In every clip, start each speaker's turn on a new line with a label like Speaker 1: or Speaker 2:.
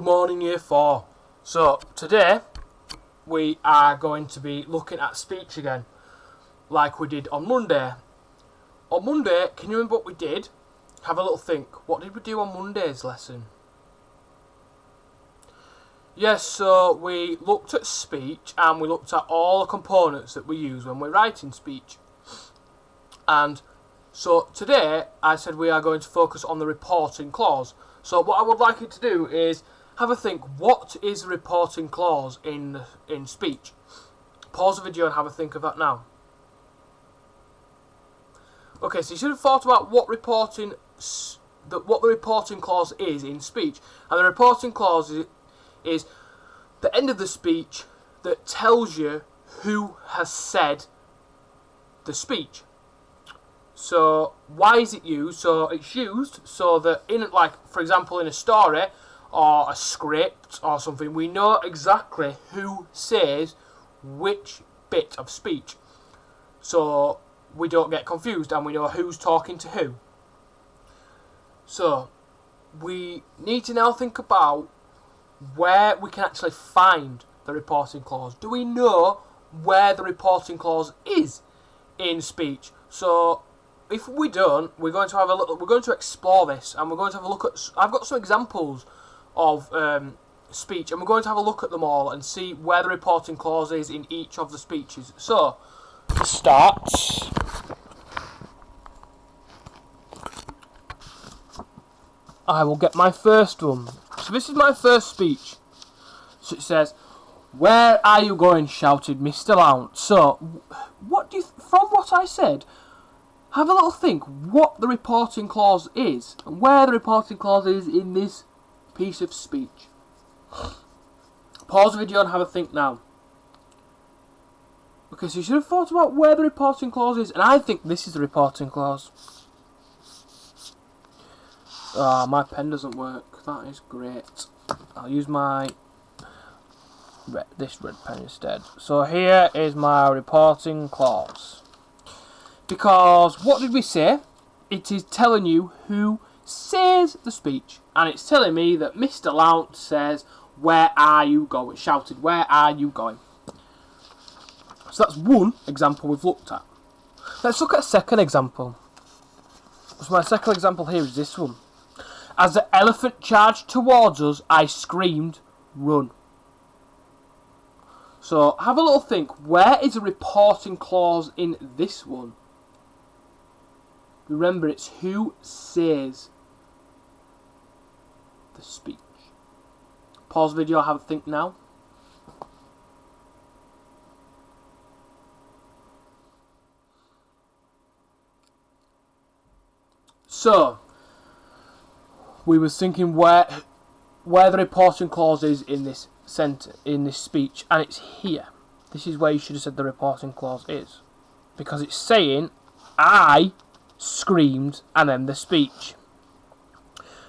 Speaker 1: Good morning, Year 4. So, today, we are going to be looking at speech again, like we did on Monday. On Monday, can you remember what we did? Have a little think. What did we do on Monday's lesson? Yes, so we looked at speech, and we looked at all the components that we use when we're writing speech. And so, today, I said we are going to focus on the reporting clause. So what I would like you to do is have a think, what is the reporting clause in speech? Pause the video and have a think of that now. Okay, so you should have thought about what the reporting clause is in speech. And the reporting clause is the end of the speech that tells you who has said the speech. So why is it used? So it's used so that for example, in a story or a script or something, we know exactly who says which bit of speech. So we don't get confused and we know who's talking to who. So we need to now think about where we can actually find the reporting clause. Do we know where the reporting clause is in speech? So if we don't, we're going to explore this, and we're going to have a look at. I've got some examples of speech, and we're going to have a look at them all and see where the reporting clause is in each of the speeches. So, to start, I will get my first one. So this is my first speech. So it says, "Where are you going?" shouted Mr. Lount. So, from what I said, have a little think what the reporting clause is and where the reporting clause is in this piece of speech. Pause the video and have a think now. Okay, so you should have thought about where the reporting clause is, and I think this is the reporting clause. Ah, my pen doesn't work. That is great. I'll use this red pen instead. So here is my reporting clause. Because, what did we say? It is telling you who says the speech. And it's telling me that Mr. Lount says, "Where are you going?" Shouted, "Where are you going?" So that's one example we've looked at. Let's look at a second example. So my second example here is this one. "As the elephant charged towards us, I screamed, 'Run.'" So, have a little think. Where is the reporting clause in this one? Remember, it's who says the speech. Pause the video, have a think now. So, we were thinking where the reporting clause is in this speech, and it's here. This is where you should have said the reporting clause is, because it's saying, "I screamed," and then the speech.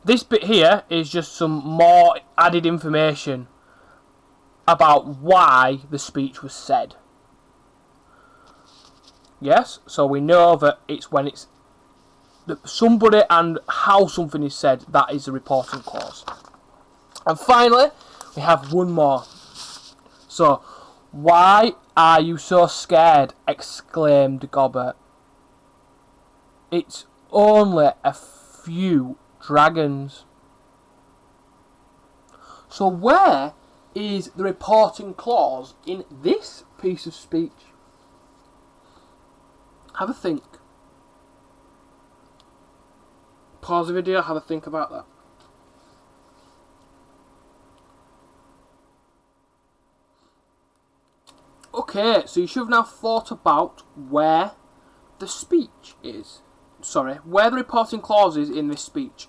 Speaker 1: This bit here is just some more added information about why the speech was said. Yes, so we know that it's when it's somebody and how something is said, that is the reporting clause. And finally, we have one more. So, "Why are you so scared?" exclaimed Gobber. "It's only a few dragons." So where is the reporting clause in this piece of speech? Have a think. Pause the video, have a think about that. Okay, so you should have now thought about where the speech is. Where the reporting clause is in this speech.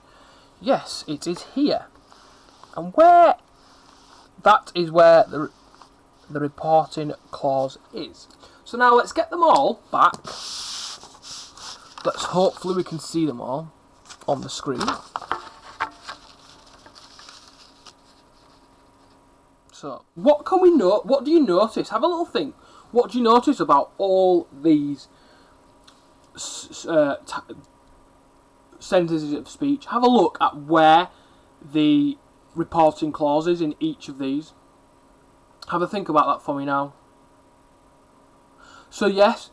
Speaker 1: Yes, it is here. And that is where the reporting clause is. So now let's get them all back. Hopefully we can see them all on the screen. So, what do you notice? Have a little think. What do you notice about all these sentences of speech? Have a look at where the reporting clauses in each of these. Have a think about that for me now. So yes,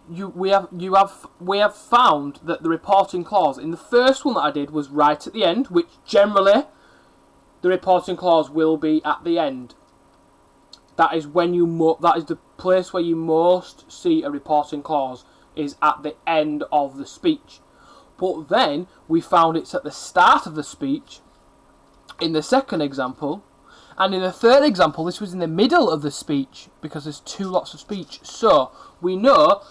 Speaker 1: we have found that the reporting clause in the first one that I did was right at the end, which generally the reporting clause will be at the end. That is when that is the place where you most see a reporting clause, is at the end of the speech. But then we found it's at the start of the speech in the second example, and in the third example this was in the middle of the speech because there's two lots of speech. So we know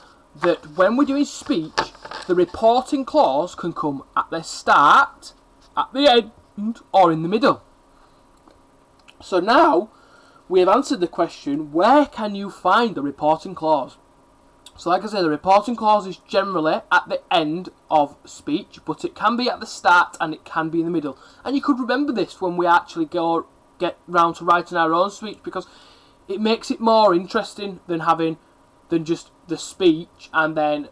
Speaker 1: that when we're doing speech, the reporting clause can come at the start, at the end, or in the middle. So now we have answered the question, where can you find the reporting clause? So like I said, the reporting clause is generally at the end of speech, but it can be at the start and it can be in the middle. And you could remember this when we actually get round to writing our own speech, because it makes it more interesting than just the speech and then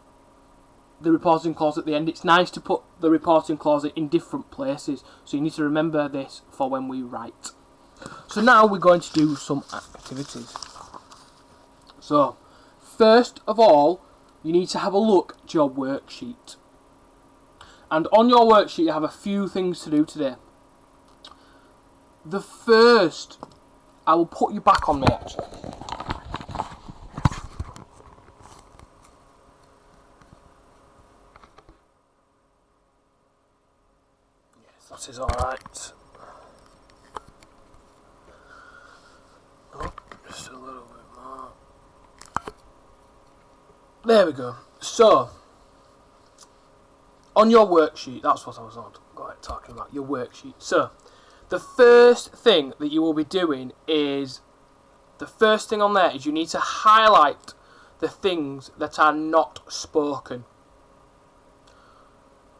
Speaker 1: the reporting clause at the end. It's nice to put the reporting clause in different places, so you need to remember this for when we write. So now we're going to do some activities. So first of all, you need to have a look at your worksheet. And on your worksheet you have a few things to do today. The first, I will put you back on me actually. Yes, that is alright. Oh, just a little bit more. There we go. So, on your worksheet, that's what I was talking about, your worksheet. So, the first thing that you will be doing is, the first thing on there is you need to highlight the things that are not spoken.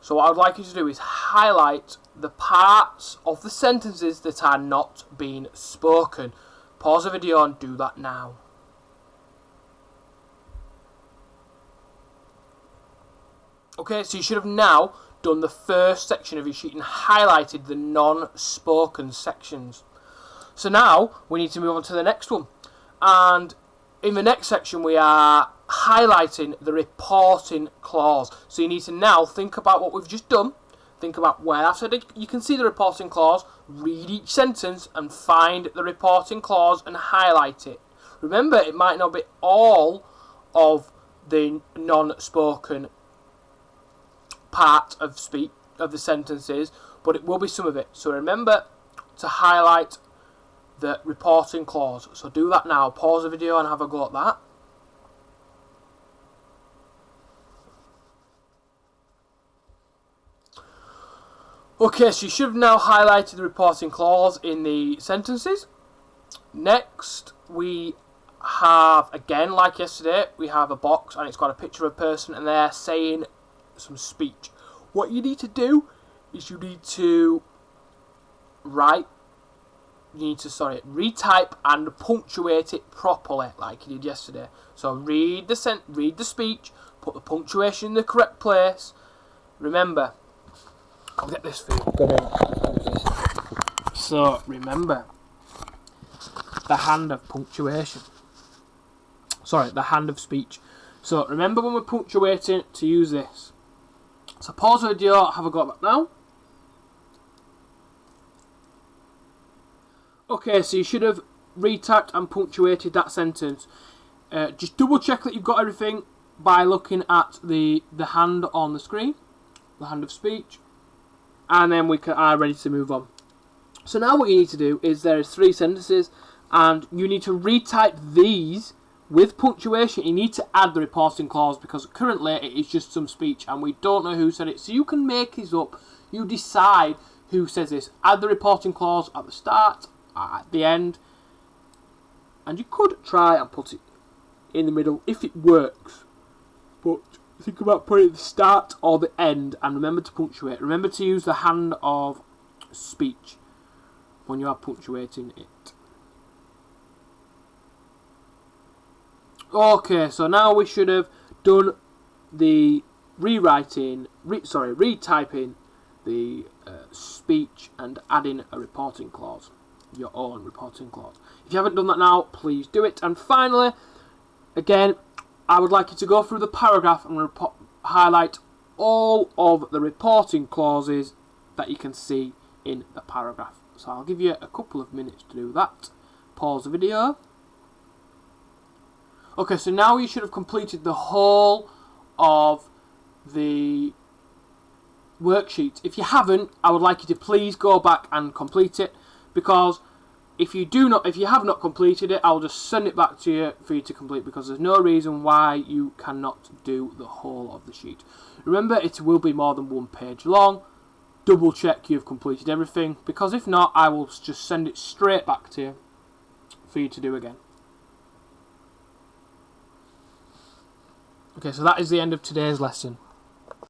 Speaker 1: So what I would like you to do is highlight the parts of the sentences that are not being spoken. Pause the video and do that now. Okay, so you should have now done the first section of your sheet and highlighted the non-spoken sections. So now we need to move on to the next one. And in the next section we are highlighting the reporting clause. So you need to now think about what we've just done. Think about where after you can see the reporting clause, read each sentence and find the reporting clause and highlight it. Remember, it might not be all of the non-spoken part of speech of the sentences, but it will be some of it. So remember to highlight the reporting clause. So do that now. Pause the video and have a go at that. Okay, so you should have now highlighted the reporting clause in the sentences. Next, we have, again like yesterday, we have a box and it's got a picture of a person and they're saying some speech. What you need to do is you need to retype and punctuate it properly like you did yesterday. So read the speech, put the punctuation in the correct place. Remember, I'll get this for you. So remember the hand of punctuation. Sorry, the hand of speech. So remember when we're punctuating to use this. So pause the video, have a go at that now. Okay, so you should have retyped and punctuated that sentence. Just double check that you've got everything by looking at the hand on the screen, the hand of speech, and then we are ready to move on. So now what you need to do is there is 3 sentences and you need to retype these with punctuation. You need to add the reporting clause because currently it is just some speech and we don't know who said it. So you can make this up. You decide who says this. Add the reporting clause at the start, at the end, and you could try and put it in the middle if it works. But think about putting it at the start or the end and remember to punctuate. Remember to use the hand of speech when you are punctuating it. Okay, so now we should have done the retyping the speech and add in a reporting clause, your own reporting clause. If you haven't done that now, please do it. And finally, again, I would like you to go through the paragraph and highlight all of the reporting clauses that you can see in the paragraph. So I'll give you a couple of minutes to do that. Pause the video. Okay, so now you should have completed the whole of the worksheet. If you haven't, I would like you to please go back and complete it, because if you have not completed it, I'll just send it back to you for you to complete, because there's no reason why you cannot do the whole of the sheet. Remember, it will be more than 1 page long. Double check you've completed everything, because if not, I will just send it straight back to you for you to do again. Okay, so that is the end of today's lesson.